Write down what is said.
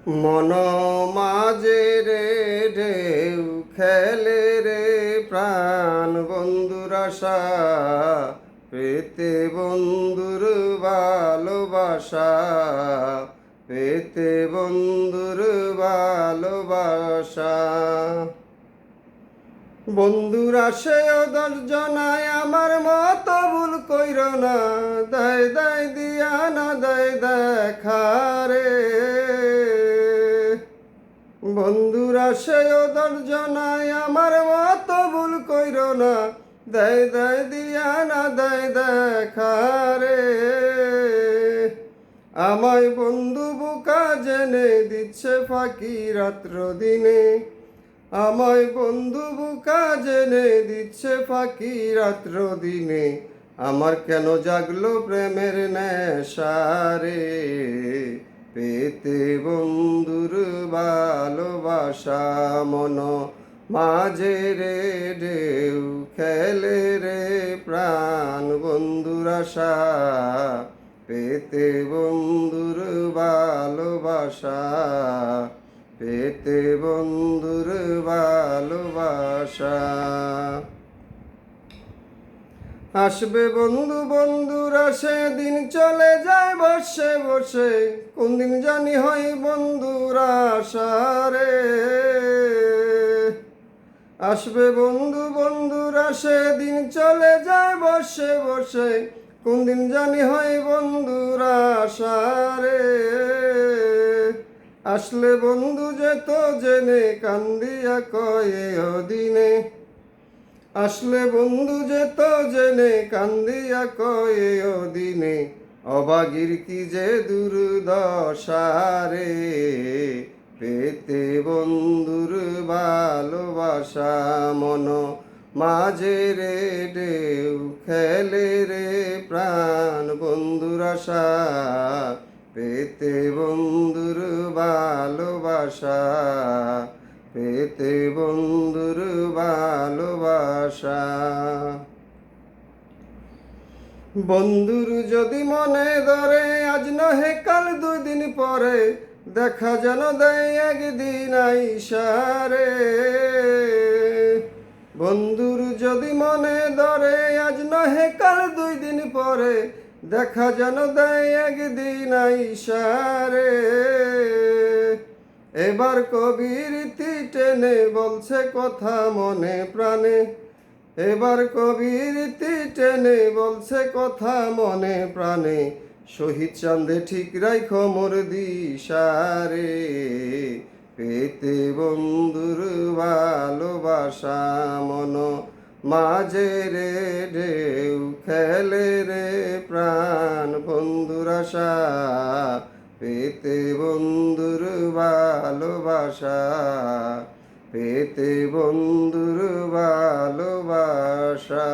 মন মাঝে রে ঢেউ খেলে রে প্রাণ বন্ধুর আশা পেতে বন্ধুর ভালোবাসা পেতে বন্ধুর ভালোবাসা বন্ধুর আসে দর্জনায় আমার মতো ভুল কইর না দায় দায় দিয়া না দায় দেখা রে বন্ধুর আসে দর্জনায় আমার মতো ভুল কইর না দায় দায় দিয়া না দায় দেখা রে আমায় বন্ধু বুকা জেনে দিচ্ছে ফাঁকি রাত্র দিনে আমায় বন্ধু বুকা জেনে দিচ্ছে ফাঁকি রাত্র দিনে আমার কেন জাগলো প্রেমের নেশা রে পেতে বন্ধুর ভালোবাসা মন মাঝে রে ঢেউ খেলে রে প্রাণ বন্ধুর আশা পেতে বন্ধুর ভালোবাসা পেতে বন্ধুর ভালোবাসা আসবে বন্ধু বন্ধুরা সেদিন চলে যায় বসে বসে কোন দিন জানি হয় বন্ধুরা আশারে আসবে বন্ধু বন্ধুরা সেদিন চলে যায় বসে বসে কোন দিন জানি হয় বন্ধুরা আশারে আসলে বন্ধু যেত জেনে কান্দিয়া কয়ে দিনে আসলে বন্ধু যেত জেনে কান্দিয়া কয়ে দিনে অবাগির কি যে দুর্দশা রে পেতে বন্ধুর ভালোবাসা মন মাঝে রে ঢেউ খেলে রে প্রাণ বন্ধুর আশা পেতে বন্ধুর ভালোবাসা পেতে বন্ধুর ভালোবাসা বন্ধুর যদি মনে ধরে আজ নহে কাল 2 দিন পরে দেখা যেন দেয় একদিন আইসারে বন্ধুর যদি মনে ধরে আজ নহে কাল 2 দিন পরে দেখা যেন দেয় একদিন আইসারে এবার কবির টেনে বলছে কথা মনে প্রাণে এবার কবির টেনে বলছে কথা মনে প্রাণে শহীদ চাঁদে ঠিক রাইখো মোর দিশারে পেতে বন্ধুর ভালোবাসা মন মাঝে রে ঢেউ খেলে রে প্রাণ বন্ধুর আশা পেতে বন্ধুর ভালোবাসা পেতে বন্ধুর ভালোবাসা